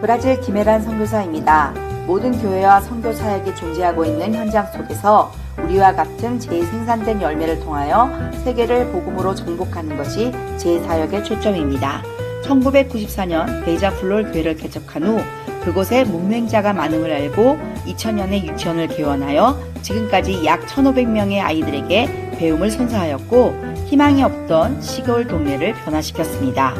브라질 김혜란 선교사입니다. 모든 교회와 선교 사역이 존재하고 있는 현장 속에서 우리와 같은 재생산된 열매를 통하여 세계를 복음으로 정복하는 것이 제 사역의 초점입니다. 1994년 베이자플롤 교회를 개척한 후 그곳에 문맹자가 많음을 알고 2000년에 유치원을 개원하여 지금까지 약 1500명의 아이들에게 배움을 선사하였고 희망이 없던 시골 동네를 변화시켰습니다.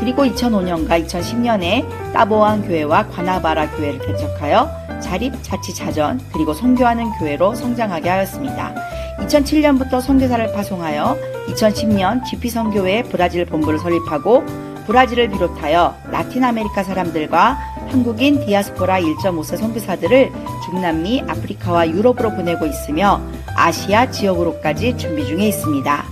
그리고 2005년과 2010년에 따보안 교회와 과나바라 교회를 개척하여 자립자치자전 그리고 선교하는 교회로 성장하게 하였습니다. 2007년부터 선교사를 파송하여 2010년 GP선교회 브라질 본부를 설립하고 브라질을 비롯하여 라틴 아메리카 사람들과 한국인 디아스포라 1.5세 선교사들을 중남미, 아프리카와 유럽으로 보내고 있으며 아시아 지역으로까지 준비 중에 있습니다.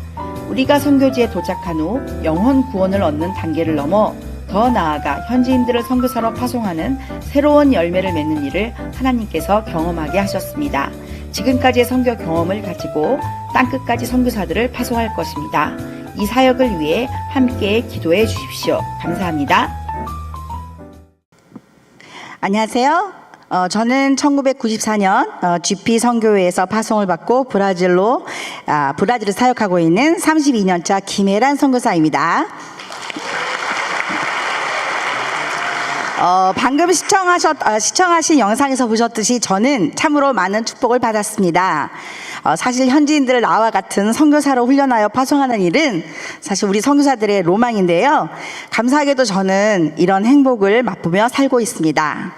우리가 선교지에 도착한 후 영혼 구원을 얻는 단계를 넘어 더 나아가 현지인들을 선교사로 파송하는 새로운 열매를 맺는 일을 하나님께서 경험하게 하셨습니다. 지금까지의 선교 경험을 가지고 땅끝까지 선교사들을 파송할 것입니다. 이 사역을 위해 함께 기도해 주십시오. 감사합니다. 안녕하세요. 저는 1994년 GP 선교회에서 파송을 받고 브라질을 사역하고 있는 32년차 김혜란 선교사입니다. 방금 시청하신 영상에서 보셨듯이 저는 참으로 많은 축복을 받았습니다. 사실 현지인들을 나와 같은 선교사로 훈련하여 파송하는 일은 사실 우리 선교사들의 로망인데요. 감사하게도 저는 이런 행복을 맛보며 살고 있습니다.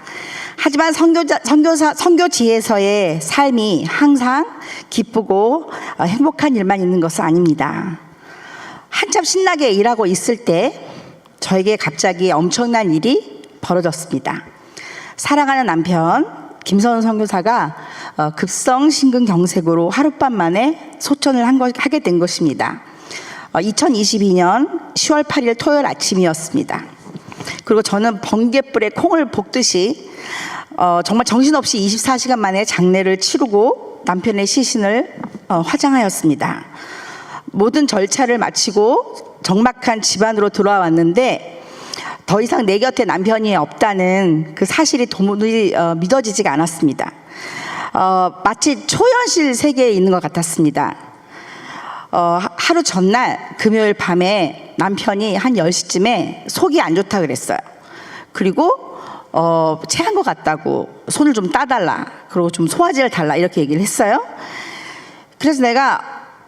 하지만 선교지에서의 삶이 항상 기쁘고 행복한 일만 있는 것은 아닙니다. 한참 신나게 일하고 있을 때 저에게 갑자기 엄청난 일이 벌어졌습니다. 사랑하는 남편 김선우 선교사가 급성 심근경색으로 하룻밤 만에 소천을 하게 된 것입니다. 2022년 10월 8일 토요일 아침이었습니다. 그리고 저는 번갯불에 콩을 볶듯이 정말 정신없이 24시간 만에 장례를 치르고 남편의 시신을 화장하였습니다. 모든 절차를 마치고 적막한 집안으로 돌아왔는데 더 이상 내 곁에 남편이 없다는 그 사실이 도무지 믿어지지가 않았습니다. 마치 초현실 세계에 있는 것 같았습니다. 하루 전날 금요일 밤에 남편이 한 10시쯤에 속이 안 좋다 그랬어요. 그리고 체한 것 같다고 손을 좀 따달라, 그리고 좀 소화제를 달라 이렇게 얘기를 했어요. 그래서 내가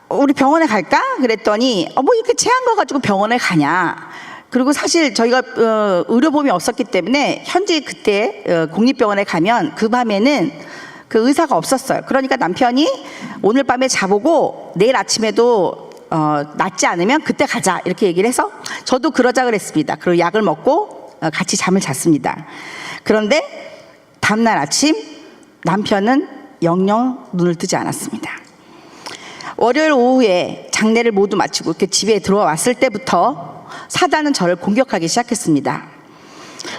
우리 병원에 갈까? 그랬더니 뭐 이렇게 체한 거 가지고 병원에 가냐. 그리고 사실 저희가 의료보험이 없었기 때문에 현지 그때 공립병원에 가면 그 밤에는 그 의사가 없었어요. 그러니까 남편이 오늘 밤에 자보고 내일 아침에도 낫지 않으면 그때 가자 이렇게 얘기를 해서 저도 그러자 그랬습니다. 그리고 약을 먹고 같이 잠을 잤습니다. 그런데 다음날 아침 남편은 영영 눈을 뜨지 않았습니다. 월요일 오후에 장례를 모두 마치고 이렇게 집에 들어왔을 때부터 사단은 저를 공격하기 시작했습니다.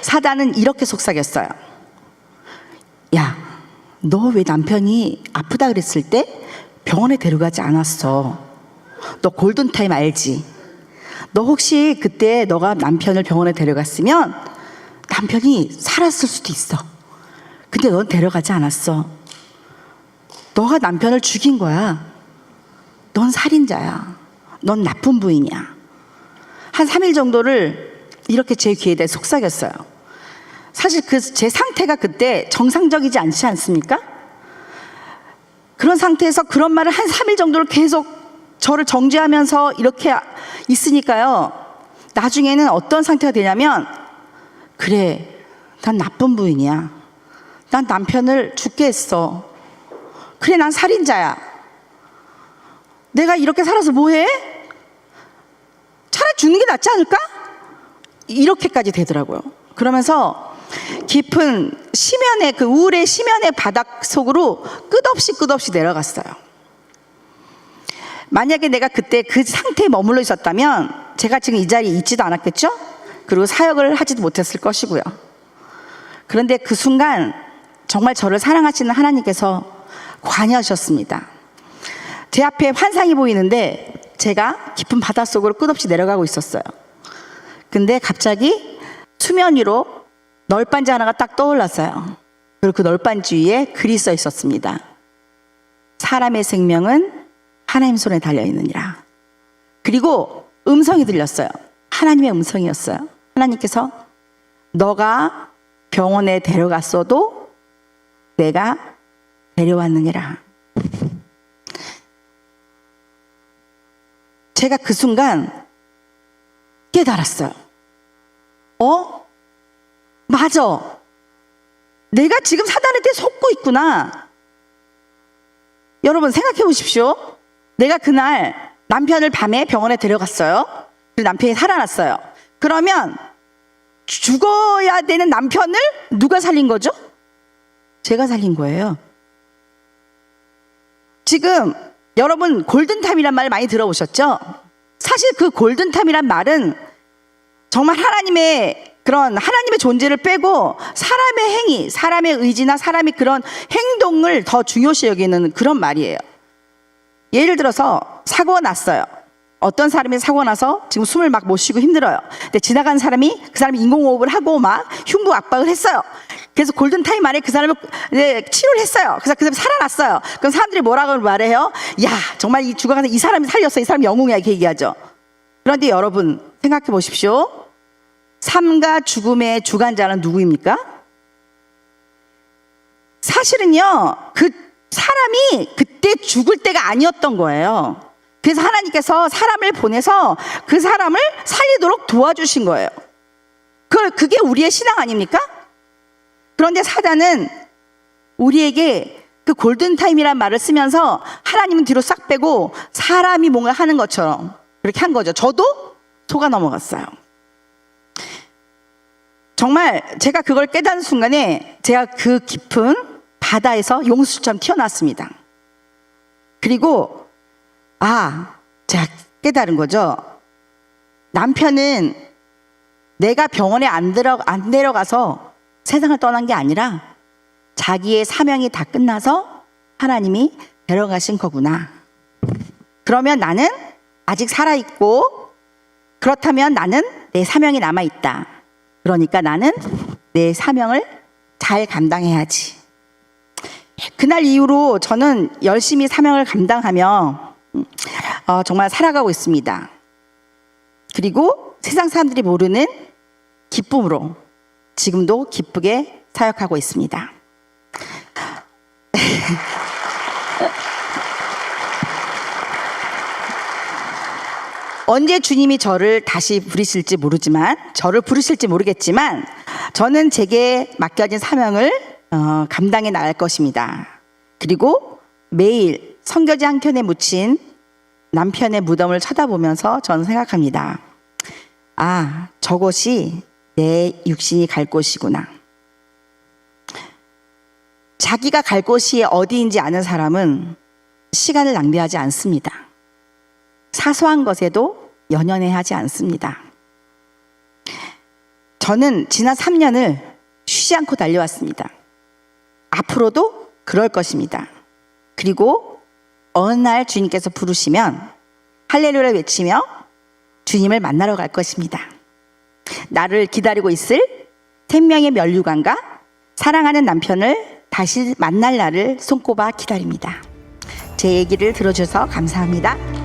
사단은 이렇게 속삭였어요. 야, 너 왜 남편이 아프다 그랬을 때 병원에 데려가지 않았어? 너 골든타임 알지? 너 혹시 그때 너가 남편을 병원에 데려갔으면 남편이 살았을 수도 있어. 근데 넌 데려가지 않았어. 너가 남편을 죽인 거야. 넌 살인자야. 넌 나쁜 부인이야. 한 3일 정도를 이렇게 제 귀에 대해 속삭였어요. 사실 제 상태가 그때 정상적이지 않지 않습니까? 그런 상태에서 그런 말을 한 3일 정도를 계속 저를 정죄하면서 이렇게 있으니까요. 나중에는 어떤 상태가 되냐면, 그래, 난 나쁜 부인이야. 난 남편을 죽게 했어. 그래, 난 살인자야. 내가 이렇게 살아서 뭐해? 차라리 죽는 게 낫지 않을까? 이렇게까지 되더라고요. 그러면서 깊은 심연의 그 우울의 심연의 바닥 속으로 끝없이 내려갔어요. 만약에 내가 그때 그 상태에 머물러 있었다면 제가 지금 이 자리에 있지도 않았겠죠? 그리고 사역을 하지도 못했을 것이고요. 그런데 그 순간 정말 저를 사랑하시는 하나님께서 관여하셨습니다. 제 앞에 환상이 보이는데 제가 깊은 바닷속으로 끝없이 내려가고 있었어요. 근데 갑자기 수면 위로 널빤지 하나가 딱 떠올랐어요. 그리고 그 널빤지 위에 글이 써 있었습니다. 사람의 생명은 하나님 손에 달려있느니라. 그리고 음성이 들렸어요. 하나님의 음성이었어요. 하나님께서 너가 병원에 데려갔어도 내가 데려왔느니라. 제가 그 순간 깨달았어요. 맞아. 내가 지금 사단한테 속고 있구나. 여러분 생각해 보십시오. 내가 그날 남편을 밤에 병원에 데려갔어요. 그리고 남편이 살아났어요. 그러면 죽어야 되는 남편을 누가 살린 거죠? 제가 살린 거예요. 지금 여러분 골든타임이란 말 많이 들어보셨죠? 사실 그 골든타임이란 말은 정말 하나님의 존재를 빼고 사람의 행위, 사람의 의지나 사람의 그런 행동을 더 중요시 여기는 그런 말이에요. 예를 들어서 사고가 났어요. 어떤 사람이 사고가 나서 지금 숨을 막 못 쉬고 힘들어요. 근데 지나간 사람이 그 사람이 인공호흡을 하고 막 흉부 압박을 했어요. 그래서 골든타임 안에 그 사람을 치료를 했어요. 그래서 그 사람이 살아났어요. 그럼 사람들이 뭐라고 말해요? 야, 정말 이 죽어가서 이 사람이 살렸어. 이 사람이 영웅이야. 이렇게 얘기하죠. 그런데 여러분 생각해 보십시오. 삶과 죽음의 주관자는 누구입니까? 사실은요, 그 사람이 그때 죽을 때가 아니었던 거예요. 그래서 하나님께서 사람을 보내서 그 사람을 살리도록 도와주신 거예요. 그게 우리의 신앙 아닙니까? 그런데 사단은 우리에게 그 골든타임이란 말을 쓰면서 하나님은 뒤로 싹 빼고 사람이 뭔가 하는 것처럼 그렇게 한 거죠. 저도 속아 넘어갔어요. 정말 제가 그걸 깨닫는 순간에 제가 그 깊은 바다에서 용수처럼 튀어나왔습니다. 그리고 제가 깨달은 거죠. 남편은 내가 병원에 안 데려가서 세상을 떠난 게 아니라 자기의 사명이 다 끝나서 하나님이 데려가신 거구나. 그러면 나는 아직 살아있고 그렇다면 나는 내 사명이 남아있다. 그러니까 나는 내 사명을 잘 감당해야지. 그날 이후로 저는 열심히 사명을 감당하며 정말 살아가고 있습니다. 그리고 세상 사람들이 모르는 기쁨으로 지금도 기쁘게 사역하고 있습니다. 언제 주님이 저를 다시 부르실지 모르겠지만 저는 제게 맡겨진 사명을 감당해 나갈 것입니다. 그리고 매일 성교지 한 켠에 묻힌 남편의 무덤을 쳐다보면서 저는 생각합니다. 저곳이 내 육신이 갈 곳이구나. 자기가 갈 곳이 어디인지 아는 사람은 시간을 낭비하지 않습니다. 사소한 것에도 연연해하지 않습니다. 저는 지난 3년을 쉬지 않고 달려왔습니다. 앞으로도 그럴 것입니다. 그리고 어느 날 주님께서 부르시면 할렐루야를 외치며 주님을 만나러 갈 것입니다. 나를 기다리고 있을 생명의 면류관과 사랑하는 남편을 다시 만날 날을 손꼽아 기다립니다. 제 얘기를 들어주셔서 감사합니다.